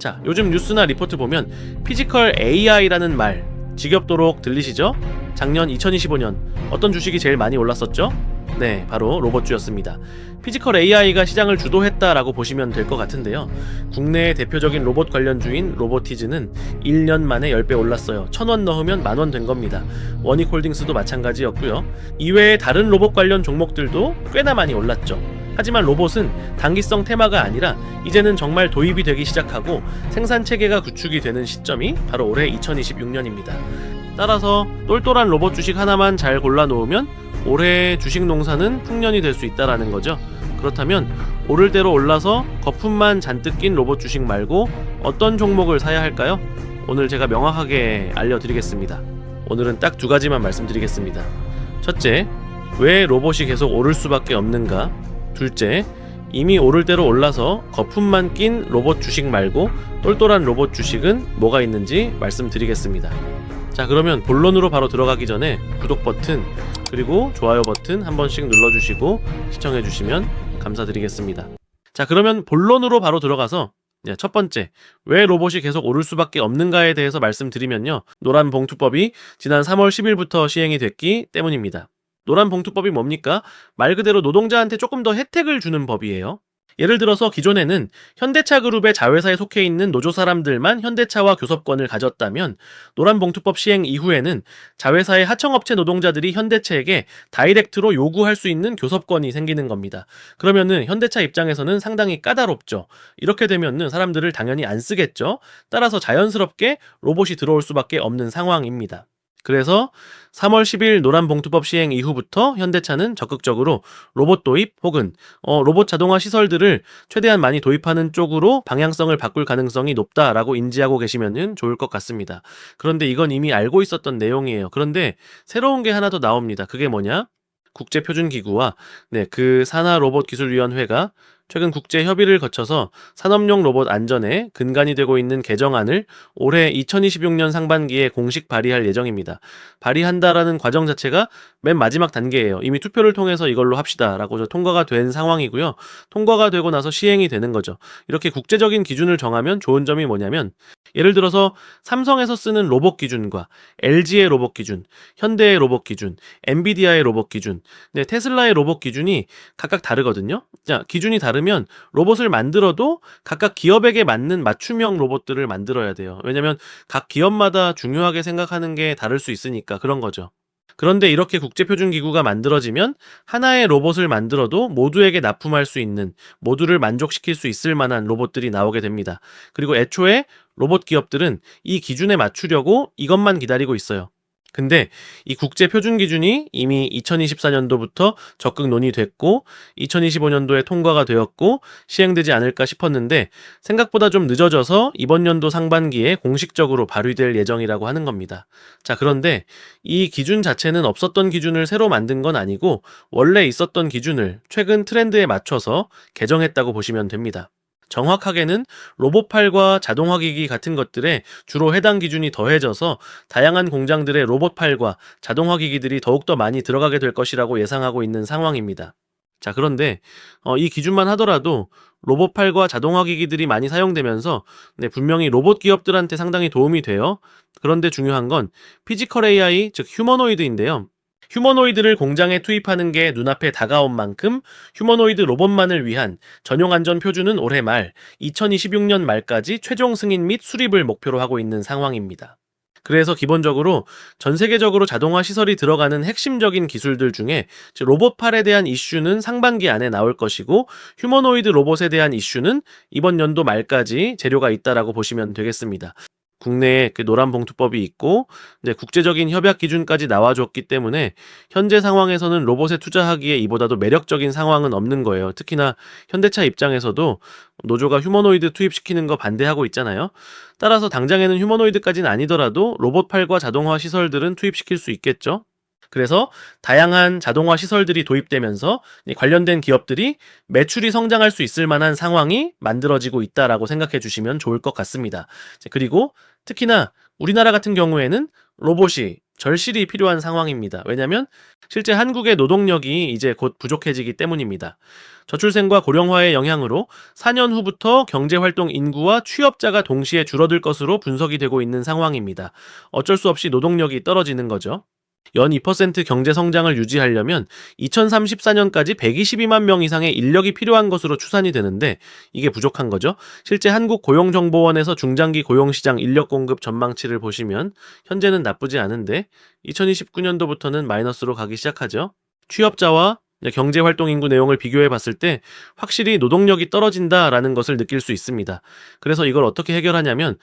자, 요즘 뉴스나 리포트 보면 피지컬 AI라는 말 지겹도록 들리시죠? 작년 2025년 어떤 주식이 제일 많이 올랐었죠? 네, 바로 로봇주였습니다. 피지컬 AI가 시장을 주도했다라고 보시면 될 것 같은데요. 국내의 대표적인 로봇 관련주인 로보티즈는 1년 만에 10배 올랐어요. 1,000원 넣으면 만원 된 겁니다. 원익홀딩스도 마찬가지였고요. 이외에 다른 로봇 관련 종목들도 꽤나 많이 올랐죠. 하지만 로봇은 단기성 테마가 아니라 이제는 정말 도입이 되기 시작하고 생산체계가 구축이 되는 시점이 바로 올해 2026년입니다. 따라서 똘똘한 로봇 주식 하나만 잘 골라놓으면 올해 주식 농사는 풍년이 될 수 있다라는 거죠. 그렇다면 오를 대로 올라서 거품만 잔뜩 낀 로봇 주식 말고 어떤 종목을 사야 할까요? 오늘 제가 명확하게 알려드리겠습니다. 오늘은 딱 두 가지만 말씀드리겠습니다. 첫째, 왜 로봇이 계속 오를 수밖에 없는가? 둘째, 이미 오를 대로 올라서 거품만 낀 로봇 주식 말고 똘똘한 로봇 주식은 뭐가 있는지 말씀드리겠습니다. 자, 그러면 본론으로 바로 들어가기 전에 구독 버튼 그리고 좋아요 버튼 한 번씩 눌러주시고 시청해주시면 감사드리겠습니다. 자, 그러면 본론으로 바로 들어가서 첫 번째, 왜 로봇이 계속 오를 수밖에 없는가에 대해서 말씀드리면요, 노란봉투법이 지난 3월 10일부터 시행이 됐기 때문입니다. 노란봉투법이 뭡니까? 말 그대로 노동자한테 조금 더 혜택을 주는 법이에요. 예를 들어서 기존에는 현대차 그룹의 자회사에 속해 있는 노조 사람들만 현대차와 교섭권을 가졌다면 노란봉투법 시행 이후에는 자회사의 하청업체 노동자들이 현대차에게 다이렉트로 요구할 수 있는 교섭권이 생기는 겁니다. 그러면은 현대차 입장에서는 상당히 까다롭죠. 이렇게 되면은 사람들을 당연히 안 쓰겠죠. 따라서 자연스럽게 로봇이 들어올 수밖에 없는 상황입니다. 그래서 3월 10일 노란봉투법 시행 이후부터 현대차는 적극적으로 로봇 도입 혹은 로봇 자동화 시설들을 최대한 많이 도입하는 쪽으로 방향성을 바꿀 가능성이 높다라고 인지하고 계시면 좋을 것 같습니다. 그런데 이건 이미 알고 있었던 내용이에요. 그런데 새로운 게 하나 더 나옵니다. 그게 뭐냐? 국제표준기구와 그 산하로봇기술위원회가 최근 국제 협의를 거쳐서 산업용 로봇 안전에 근간이 되고 있는 개정안을 올해 2026년 상반기에 공식 발의할 예정입니다. 발의한다라는 과정 자체가 맨 마지막 단계예요. 이미 투표를 통해서 이걸로 합시다라고 통과가 된 상황이고요. 통과가 되고 나서 시행이 되는 거죠. 이렇게 국제적인 기준을 정하면 좋은 점이 뭐냐면, 예를 들어서 삼성에서 쓰는 로봇 기준과 LG의 로봇 기준, 현대의 로봇 기준, 엔비디아의 로봇 기준, 테슬라의 로봇 기준이 각각 다르거든요. 자, 기준이 다르면 로봇을 만들어도 각각 기업에게 맞는 맞춤형 로봇들을 만들어야 돼요. 왜냐면 각 기업마다 중요하게 생각하는 게 다를 수 있으니까 그런 거죠. 그런데 이렇게 국제표준기구가 만들어지면 하나의 로봇을 만들어도 모두에게 납품할 수 있는, 모두를 만족시킬 수 있을 만한 로봇들이 나오게 됩니다. 그리고 애초에 로봇 기업들은 이 기준에 맞추려고 이것만 기다리고 있어요. 근데 이 국제 표준 기준이 이미 2024년도부터 적극 논의됐고 2025년도에 통과가 되었고 시행되지 않을까 싶었는데 생각보다 좀 늦어져서 이번 연도 상반기에 공식적으로 발의될 예정이라고 하는 겁니다. 자, 그런데 이 기준 자체는 없었던 기준을 새로 만든 건 아니고 원래 있었던 기준을 최근 트렌드에 맞춰서 개정했다고 보시면 됩니다. 정확하게는 로봇팔과 자동화기기 같은 것들에 주로 해당 기준이 더해져서 다양한 공장들의 로봇팔과 자동화기기들이 더욱더 많이 들어가게 될 것이라고 예상하고 있는 상황입니다. 자, 그런데 이 기준만 하더라도 로봇팔과 자동화기기들이 많이 사용되면서 분명히 로봇 기업들한테 상당히 도움이 돼요. 그런데 중요한 건 피지컬 AI, 즉 휴머노이드인데요. 휴머노이드를 공장에 투입하는 게 눈앞에 다가온 만큼 휴머노이드 로봇만을 위한 전용 안전 표준은 올해 말 2026년 말까지 최종 승인 및 수립을 목표로 하고 있는 상황입니다. 그래서 기본적으로 전 세계적으로 자동화 시설이 들어가는 핵심적인 기술들 중에 로봇팔에 대한 이슈는 상반기 안에 나올 것이고 휴머노이드 로봇에 대한 이슈는 이번 연도 말까지 재료가 있다라고 보시면 되겠습니다. 국내에 그 노란봉투법이 있고 이제 국제적인 협약 기준까지 나와줬기 때문에 현재 상황에서는 로봇에 투자하기에 이보다도 매력적인 상황은 없는 거예요. 특히나 현대차 입장에서도 노조가 휴머노이드 투입시키는 거 반대하고 있잖아요. 따라서 당장에는 휴머노이드까지는 아니더라도 로봇팔과 자동화 시설들은 투입시킬 수 있겠죠. 그래서 다양한 자동화 시설들이 도입되면서 관련된 기업들이 매출이 성장할 수 있을 만한 상황이 만들어지고 있다라고 생각해 주시면 좋을 것 같습니다. 그리고 특히나 우리나라 같은 경우에는 로봇이 절실히 필요한 상황입니다. 왜냐하면 실제 한국의 노동력이 이제 곧 부족해지기 때문입니다. 저출생과 고령화의 영향으로 4년 후부터 경제활동 인구와 취업자가 동시에 줄어들 것으로 분석이 되고 있는 상황입니다. 어쩔 수 없이 노동력이 떨어지는 거죠. 연 2% 경제 성장을 유지하려면 2034년까지 122만 명 이상의 인력이 필요한 것으로 추산이 되는데 이게 부족한 거죠. 실제 한국고용정보원에서 중장기 고용시장 인력 공급 전망치를 보시면 현재는 나쁘지 않은데 2029년도부터는 마이너스로 가기 시작하죠. 취업자와 경제활동 인구 내용을 비교해 봤을 때 확실히 노동력이 떨어진다라는 것을 느낄 수 있습니다. 그래서 이걸 어떻게 해결하냐면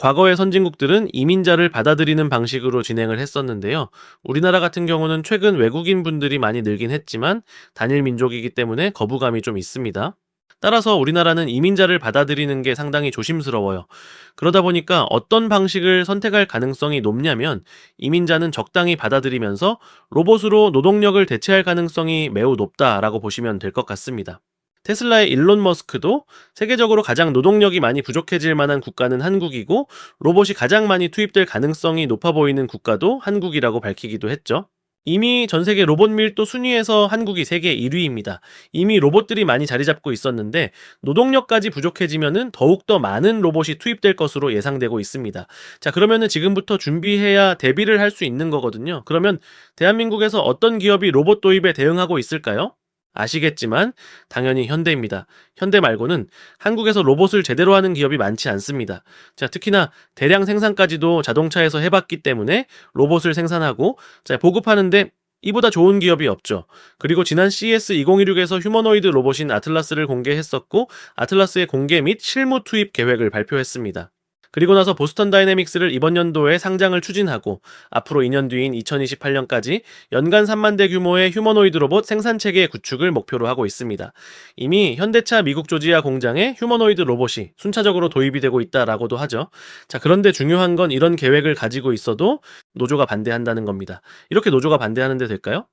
과거의 선진국들은 이민자를 받아들이는 방식으로 진행을 했었는데요. 우리나라 같은 경우는 최근 외국인 분들이 많이 늘긴 했지만 단일 민족이기 때문에 거부감이 좀 있습니다. 따라서 우리나라는 이민자를 받아들이는 게 상당히 조심스러워요. 그러다 보니까 어떤 방식을 선택할 가능성이 높냐면 이민자는 적당히 받아들이면서 로봇으로 노동력을 대체할 가능성이 매우 높다라고 보시면 될 것 같습니다. 테슬라의 일론 머스크도 세계적으로 가장 노동력이 많이 부족해질 만한 국가는 한국이고 로봇이 가장 많이 투입될 가능성이 높아 보이는 국가도 한국이라고 밝히기도 했죠. 이미 전 세계 로봇 밀도 순위에서 한국이 세계 1위입니다. 이미 로봇들이 많이 자리 잡고 있었는데 노동력까지 부족해지면은 더욱더 많은 로봇이 투입될 것으로 예상되고 있습니다. 자, 그러면은 지금부터 준비해야 대비를 할 수 있는 거거든요. 그러면 대한민국에서 어떤 기업이 로봇 도입에 대응하고 있을까요? 아시겠지만 당연히 현대입니다. 현대 말고는 한국에서 로봇을 제대로 하는 기업이 많지 않습니다. 자, 특히나 대량 생산까지도 자동차에서 해봤기 때문에 로봇을 생산하고 보급하는데 이보다 좋은 기업이 없죠. 그리고 지난 CES 2016에서 휴머노이드 로봇인 아틀라스를 공개했었고 아틀라스의 공개 및 실무 투입 계획을 발표했습니다. 그리고 나서 보스턴 다이내믹스를 이번 연도에 상장을 추진하고 앞으로 2년 뒤인 2028년까지 연간 3만 대 규모의 휴머노이드 로봇 생산체계 구축을 목표로 하고 있습니다. 이미 현대차 미국 조지아 공장에 휴머노이드 로봇이 순차적으로 도입이 되고 있다라고도 하죠. 자, 그런데 중요한 건 이런 계획을 가지고 있어도 노조가 반대한다는 겁니다. 이렇게 노조가 반대하는데 될까요?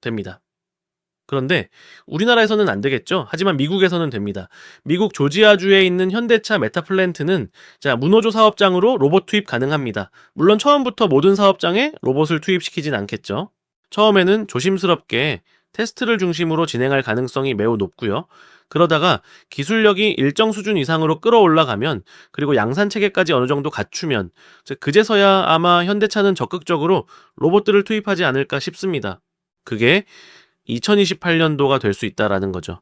됩니다. 그런데 우리나라에서는 안 되겠죠. 하지만 미국에서는 됩니다. 미국 조지아주에 있는 현대차 메타플랜트는 무노조 사업장으로 로봇 투입 가능합니다. 물론 처음부터 모든 사업장에 로봇을 투입시키진 않겠죠. 처음에는 조심스럽게 테스트를 중심으로 진행할 가능성이 매우 높고요. 그러다가 기술력이 일정 수준 이상으로 끌어올라가면 그리고 양산 체계까지 어느 정도 갖추면 그제서야 아마 현대차는 적극적으로 로봇들을 투입하지 않을까 싶습니다. 그게 2028년도가 될 수 있다라는 거죠.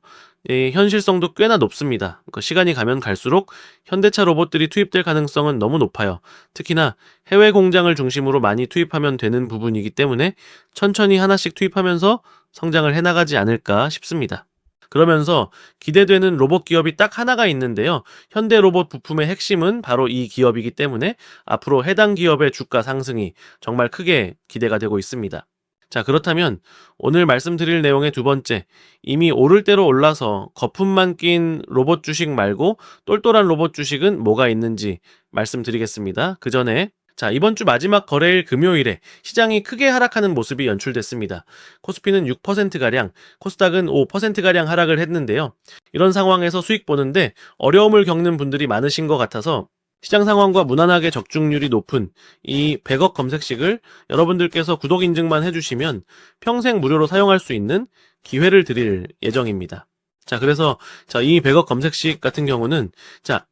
현실성도 꽤나 높습니다. 시간이 가면 갈수록 현대차 로봇들이 투입될 가능성은 너무 높아요. 특히나 해외 공장을 중심으로 많이 투입하면 되는 부분이기 때문에 천천히 하나씩 투입하면서 성장을 해나가지 않을까 싶습니다. 그러면서 기대되는 로봇 기업이 딱 하나가 있는데요. 현대 로봇 부품의 핵심은 바로 이 기업이기 때문에 앞으로 해당 기업의 주가 상승이 정말 크게 기대가 되고 있습니다. 자, 그렇다면 오늘 말씀드릴 내용의 두 번째, 이미 오를 대로 올라서 거품만 낀 로봇 주식 말고 똘똘한 로봇 주식은 뭐가 있는지 말씀드리겠습니다. 그 전에 이번 주 마지막 거래일 금요일에 시장이 크게 하락하는 모습이 연출됐습니다. 코스피는 6%가량, 코스닥은 5%가량 하락을 했는데요. 이런 상황에서 수익 보는데 어려움을 겪는 분들이 많으신 것 같아서 시장 상황과 무난하게 적중률이 높은 이 100억 검색식을 여러분들께서 구독 인증만 해주시면 평생 무료로 사용할 수 있는 기회를 드릴 예정입니다. 자, 그래서 이 100억 검색식 같은 경우는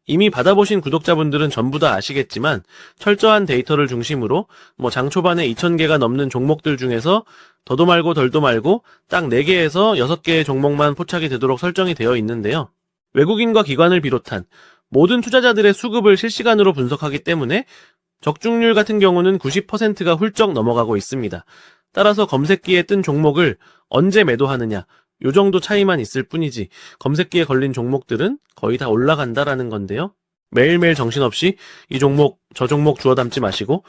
이미 받아보신 구독자분들은 전부 다 아시겠지만 철저한 데이터를 중심으로 장 초반에 2,000개가 넘는 종목들 중에서 더도 말고 덜도 말고 딱 4개에서 6개의 종목만 포착이 되도록 설정이 되어 있는데요. 외국인과 기관을 비롯한 모든 투자자들의 수급을 실시간으로 분석하기 때문에 적중률 같은 경우는 90%가 훌쩍 넘어가고 있습니다. 따라서 검색기에 뜬 종목을 언제 매도하느냐, 요 정도 차이만 있을 뿐이지 검색기에 걸린 종목들은 거의 다 올라간다라는 건데요. 매일매일 정신없이 이 종목, 저 종목 주워 담지 마시고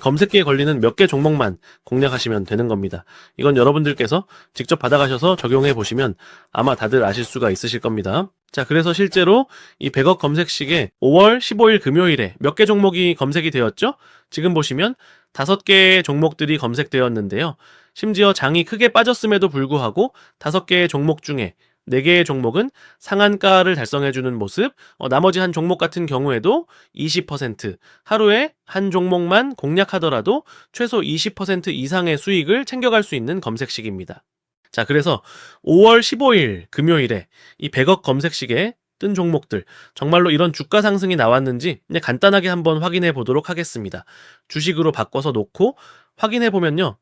검색기에 걸리는 몇 개 종목만 공략하시면 되는 겁니다. 이건 여러분들께서 직접 받아가셔서 적용해 보시면 아마 다들 아실 수가 있으실 겁니다. 자, 그래서 실제로 이 100억 검색식에 5월 15일 금요일에 몇 개 종목이 검색이 되었죠? 지금 보시면 5개의 종목들이 검색되었는데요. 심지어 장이 크게 빠졌음에도 불구하고 5개의 종목 중에 4개의 종목은 상한가를 달성해주는 모습, 나머지 한 종목 같은 경우에도 20%, 하루에 한 종목만 공략하더라도 최소 20% 이상의 수익을 챙겨갈 수 있는 검색식입니다. 자, 그래서 5월 15일 금요일에 이 100억 검색식에 뜬 종목들, 정말로 이런 주가 상승이 나왔는지 그냥 간단하게 한번 확인해 보도록 하겠습니다. 주식으로 바꿔서 놓고 확인해 보면요.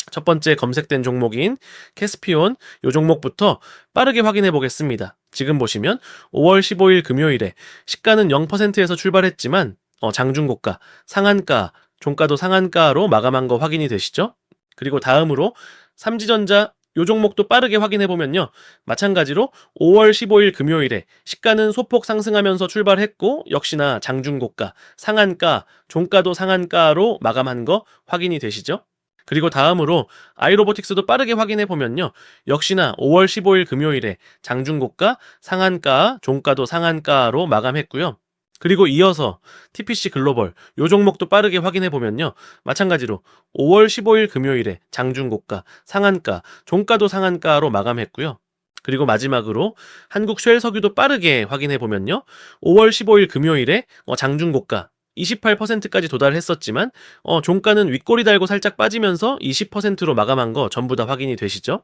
첫 번째 검색된 종목인 캐스피온, 이 종목부터 빠르게 확인해 보겠습니다. 지금 보시면 5월 15일 금요일에 시가는 0%에서 출발했지만 장중고가, 상한가, 종가도 상한가로 마감한 거 확인이 되시죠? 그리고 다음으로 삼지전자, 이 종목도 빠르게 확인해 보면요. 마찬가지로 5월 15일 금요일에 시가는 소폭 상승하면서 출발했고 역시나 장중고가, 상한가, 종가도 상한가로 마감한 거 확인이 되시죠? 그리고 다음으로 아이로보틱스도 빠르게 확인해 보면요. 역시나 5월 15일 금요일에 장중고가, 상한가, 종가도 상한가로 마감했고요. 그리고 이어서 TPC 글로벌, 요 종목도 빠르게 확인해 보면요. 마찬가지로 5월 15일 금요일에 장중고가, 상한가, 종가도 상한가로 마감했고요. 그리고 마지막으로 한국 쉘석유도 빠르게 확인해 보면요. 5월 15일 금요일에 장중고가 28%까지 도달했었지만 종가는 윗꼬리 달고 살짝 빠지면서 20%로 마감한 거 전부 다 확인이 되시죠?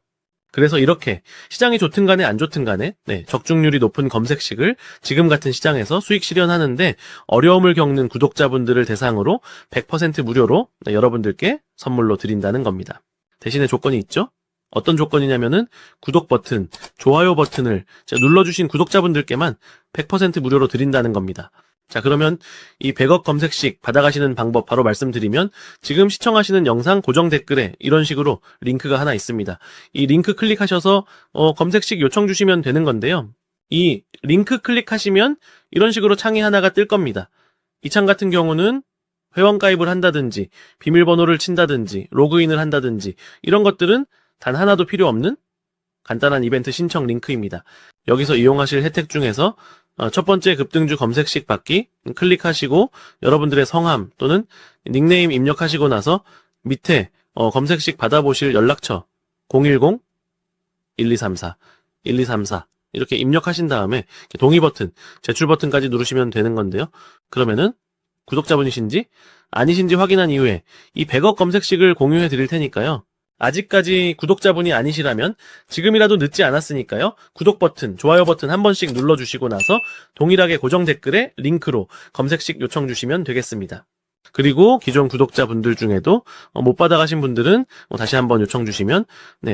그래서 이렇게 시장이 좋든 간에 안 좋든 간에 적중률이 높은 검색식을 지금 같은 시장에서 수익 실현하는데 어려움을 겪는 구독자분들을 대상으로 100% 무료로 여러분들께 선물로 드린다는 겁니다. 대신에 조건이 있죠? 어떤 조건이냐면은 구독 버튼, 좋아요 버튼을 눌러주신 구독자분들께만 100% 무료로 드린다는 겁니다. 자, 그러면 이 100억 검색식 받아가시는 방법 바로 말씀드리면 지금 시청하시는 영상 고정 댓글에 이런 식으로 링크가 하나 있습니다. 이 링크 클릭하셔서 검색식 요청 주시면 되는 건데요. 이 링크 클릭하시면 이런 식으로 창이 하나가 뜰 겁니다. 이 창 같은 경우는 회원 가입을 한다든지 비밀번호를 친다든지 로그인을 한다든지 이런 것들은 단 하나도 필요 없는 간단한 이벤트 신청 링크입니다. 여기서 이용하실 혜택 중에서 첫 번째 급등주 검색식 받기 클릭하시고 여러분들의 성함 또는 닉네임 입력하시고 나서 밑에 검색식 받아보실 연락처 010-1234-1234 이렇게 입력하신 다음에 동의 버튼, 제출 버튼까지 누르시면 되는 건데요. 그러면은 구독자분이신지 아니신지 확인한 이후에 이 100억 검색식을 공유해 드릴 테니까요. 아직까지 구독자분이 아니시라면 지금이라도 늦지 않았으니까요. 구독 버튼, 좋아요 버튼 한 번씩 눌러주시고 나서 동일하게 고정 댓글에 링크로 검색식 요청 주시면 되겠습니다. 그리고 기존 구독자분들 중에도 못 받아가신 분들은 다시 한번 요청 주시면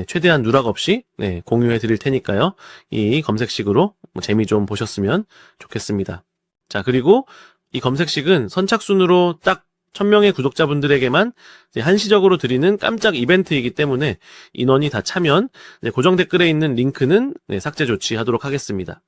최대한 누락 없이 공유해 드릴 테니까요. 이 검색식으로 재미 좀 보셨으면 좋겠습니다. 자, 그리고 이 검색식은 선착순으로 딱 1000명의 구독자분들에게만 한시적으로 드리는 깜짝 이벤트이기 때문에 인원이 다 차면 고정 댓글에 있는 링크는 삭제 조치하도록 하겠습니다.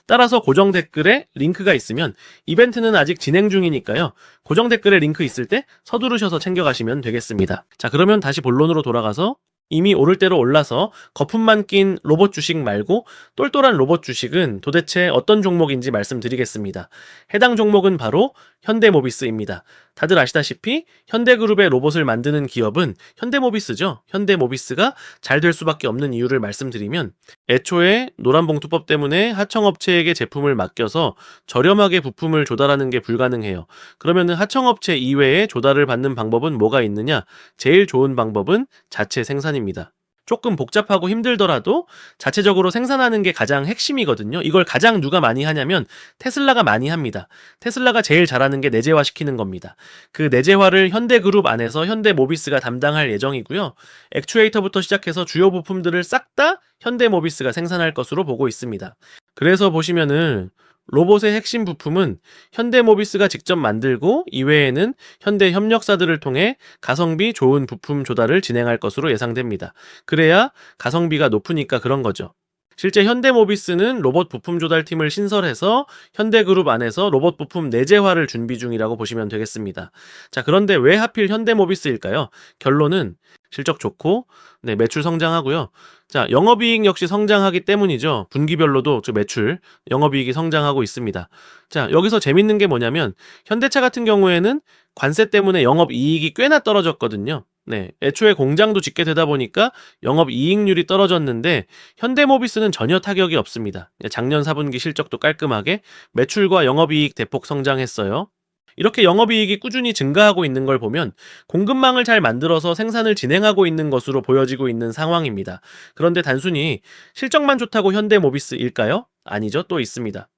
따라서 고정 댓글에 링크가 있으면 이벤트는 아직 진행 중이니까요. 고정 댓글에 링크 있을 때 서두르셔서 챙겨가시면 되겠습니다. 자, 그러면 다시 본론으로 돌아가서 이미 오를 대로 올라서 거품만 낀 로봇 주식 말고 똘똘한 로봇 주식은 도대체 어떤 종목인지 말씀드리겠습니다. 해당 종목은 바로 현대모비스입니다. 다들 아시다시피 현대그룹의 로봇을 만드는 기업은 현대모비스죠. 현대모비스가 잘 될 수밖에 없는 이유를 말씀드리면 애초에 노란봉투법 때문에 하청업체에게 제품을 맡겨서 저렴하게 부품을 조달하는 게 불가능해요. 그러면 하청업체 이외에 조달을 받는 방법은 뭐가 있느냐? 제일 좋은 방법은 자체 생산입니다. 조금 복잡하고 힘들더라도 자체적으로 생산하는 게 가장 핵심이거든요. 이걸 가장 누가 많이 하냐면 테슬라가 많이 합니다. 테슬라가 제일 잘하는 게 내재화시키는 겁니다. 그 내재화를 현대그룹 안에서 현대모비스가 담당할 예정이고요. 액추에이터부터 시작해서 주요 부품들을 싹 다 현대모비스가 생산할 것으로 보고 있습니다. 그래서 보시면은 로봇의 핵심 부품은 현대모비스가 직접 만들고 이외에는 현대 협력사들을 통해 가성비 좋은 부품 조달을 진행할 것으로 예상됩니다. 그래야 가성비가 높으니까 그런 거죠. 실제 현대모비스는 로봇 부품 조달팀을 신설해서 현대그룹 안에서 로봇 부품 내재화를 준비 중이라고 보시면 되겠습니다. 자, 그런데 왜 하필 현대모비스일까요? 결론은 실적 좋고 매출 성장하고요. 자, 영업이익 역시 성장하기 때문이죠. 분기별로도 매출, 영업이익이 성장하고 있습니다. 자, 여기서 재밌는 게 뭐냐면 현대차 같은 경우에는 관세 때문에 영업이익이 꽤나 떨어졌거든요. 네, 애초에 공장도 짓게 되다 보니까 영업이익률이 떨어졌는데 현대모비스는 전혀 타격이 없습니다. 작년 4분기 실적도 깔끔하게 매출과 영업이익 대폭 성장했어요. 이렇게 영업이익이 꾸준히 증가하고 있는 걸 보면 공급망을 잘 만들어서 생산을 진행하고 있는 것으로 보여지고 있는 상황입니다. 그런데 단순히 실적만 좋다고 현대모비스일까요? 아니죠. 또 있습니다.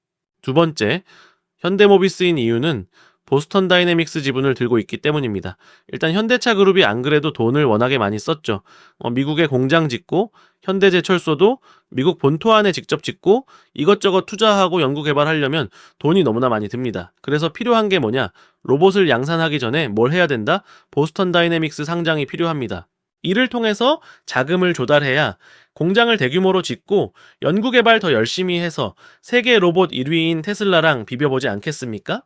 두 번째, 현대모비스인 이유는 보스턴 다이내믹스 지분을 들고 있기 때문입니다. 일단 현대차 그룹이 안 그래도 돈을 워낙에 많이 썼죠. 미국에 공장 짓고 현대제철소도 미국 본토 안에 직접 짓고 이것저것 투자하고 연구개발하려면 돈이 너무나 많이 듭니다. 그래서 필요한 게 뭐냐? 로봇을 양산하기 전에 뭘 해야 된다? 보스턴 다이내믹스 상장이 필요합니다. 이를 통해서 자금을 조달해야 공장을 대규모로 짓고 연구개발 더 열심히 해서 세계 로봇 1위인 테슬라랑 비벼보지 않겠습니까?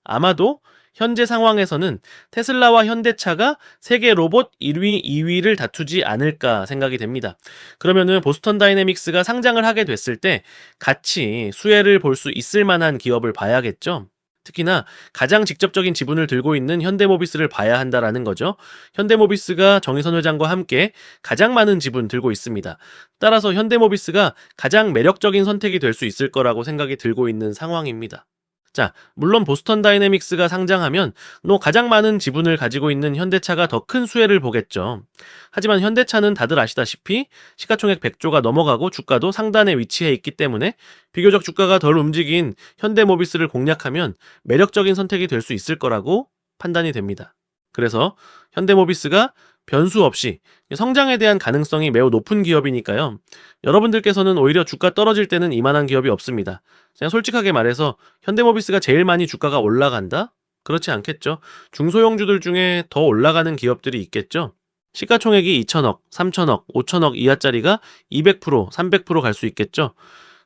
아마도 현재 상황에서는 테슬라와 현대차가 세계 로봇 1위, 2위를 다투지 않을까 생각이 됩니다. 그러면은 보스턴 다이내믹스가 상장을 하게 됐을 때 같이 수혜를 볼 수 있을 만한 기업을 봐야겠죠. 특히나 가장 직접적인 지분을 들고 있는 현대모비스를 봐야 한다라는 거죠. 현대모비스가 정의선 회장과 함께 가장 많은 지분 들고 있습니다. 따라서 현대모비스가 가장 매력적인 선택이 될 수 있을 거라고 생각이 들고 있는 상황입니다. 자, 물론 보스턴 다이내믹스가 상장하면 가장 많은 지분을 가지고 있는 현대차가 더 큰 수혜를 보겠죠. 하지만 현대차는 다들 아시다시피 시가총액 100조가 넘어가고 주가도 상단에 위치해 있기 때문에 비교적 주가가 덜 움직인 현대모비스를 공략하면 매력적인 선택이 될 수 있을 거라고 판단이 됩니다. 그래서 현대모비스가 변수 없이 성장에 대한 가능성이 매우 높은 기업이니까요. 여러분들께서는 오히려 주가 떨어질 때는 이만한 기업이 없습니다. 그냥 솔직하게 말해서 현대모비스가 제일 많이 주가가 올라간다? 그렇지 않겠죠. 중소형주들 중에 더 올라가는 기업들이 있겠죠. 시가총액이 2천억, 3천억, 5천억 이하짜리가 200%, 300% 갈 수 있겠죠.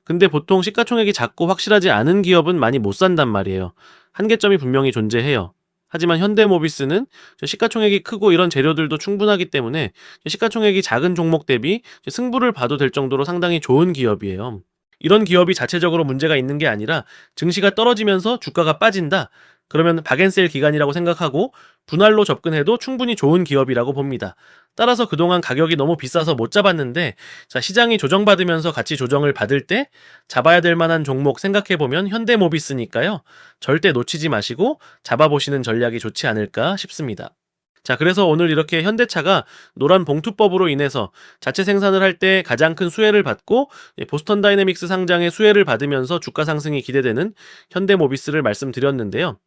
근데 보통 시가총액이 작고 확실하지 않은 기업은 많이 못 산단 말이에요. 한계점이 분명히 존재해요. 하지만 현대모비스는 시가총액이 크고 이런 재료들도 충분하기 때문에 시가총액이 작은 종목 대비 승부를 봐도 될 정도로 상당히 좋은 기업이에요. 이런 기업이 자체적으로 문제가 있는 게 아니라 증시가 떨어지면서 주가가 빠진다. 그러면 박앤셀 기간이라고 생각하고 분할로 접근해도 충분히 좋은 기업이라고 봅니다. 따라서 그동안 가격이 너무 비싸서 못 잡았는데 시장이 조정받으면서 같이 조정을 받을 때 잡아야 될 만한 종목 생각해보면 현대모비스니까요. 절대 놓치지 마시고 잡아보시는 전략이 좋지 않을까 싶습니다. 자, 그래서 오늘 이렇게 현대차가 노란 봉투법으로 인해서 자체 생산을 할 때 가장 큰 수혜를 받고 보스턴 다이내믹스 상장의 수혜를 받으면서 주가 상승이 기대되는 현대모비스를 말씀드렸는데요.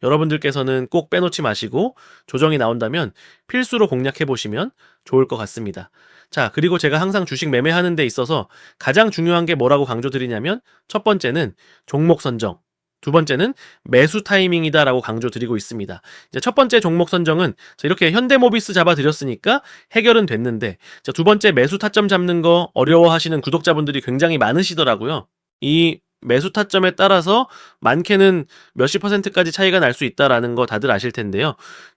여러분들께서는 꼭 빼놓지 마시고 조정이 나온다면 필수로 공략해 보시면 좋을 것 같습니다. 자, 그리고 제가 항상 주식 매매하는 데 있어서 가장 중요한 게 뭐라고 강조드리냐면 첫 번째는 종목 선정, 두 번째는 매수 타이밍이다라고 강조드리고 있습니다. 이제 첫 번째 종목 선정은 이렇게 현대모비스 잡아드렸으니까 해결은 됐는데 두 번째 매수 타점 잡는 거 어려워하시는 구독자분들이 굉장히 많으시더라고요. 이 매수 타점에 따라서 많게는 몇십 %까지 차이가 날 수 있다라는 거 다들 아실 텐데요.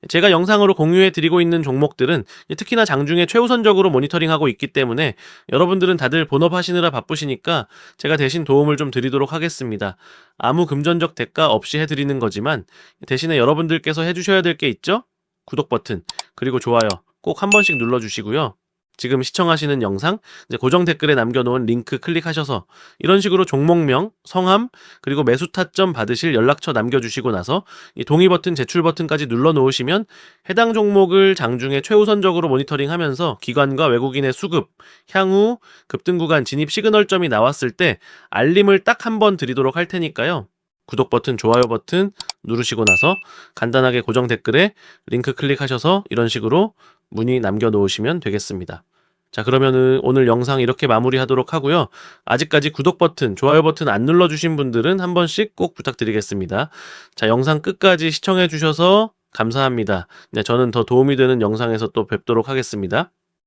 제가 영상으로 공유해 드리고 있는 종목들은 특히나 장중에 최우선적으로 모니터링하고 있기 때문에 여러분들은 다들 본업 하시느라 바쁘시니까 제가 대신 도움을 좀 드리도록 하겠습니다. 아무 금전적 대가 없이 해드리는 거지만 대신에 여러분들께서 해주셔야 될 게 있죠? 구독 버튼 그리고 좋아요 꼭 한 번씩 눌러주시고요. 지금 시청하시는 영상 고정 댓글에 남겨놓은 링크 클릭하셔서 이런 식으로 종목명, 성함, 그리고 매수 타점 받으실 연락처 남겨주시고 나서 이 동의 버튼, 제출 버튼까지 눌러놓으시면 해당 종목을 장중에 최우선적으로 모니터링하면서 기관과 외국인의 수급, 향후 급등 구간 진입 시그널점이 나왔을 때 알림을 딱 한 번 드리도록 할 테니까요. 구독 버튼, 좋아요 버튼 누르시고 나서 간단하게 고정 댓글에 링크 클릭하셔서 이런 식으로 문의 남겨놓으시면 되겠습니다. 자, 그러면은 오늘 영상 이렇게 마무리하도록 하고요. 아직까지 구독 버튼, 좋아요 버튼 안 눌러주신 분들은 한 번씩 꼭 부탁드리겠습니다. 자, 영상 끝까지 시청해주셔서 감사합니다. 네, 저는 더 도움이 되는 영상에서 또 뵙도록 하겠습니다.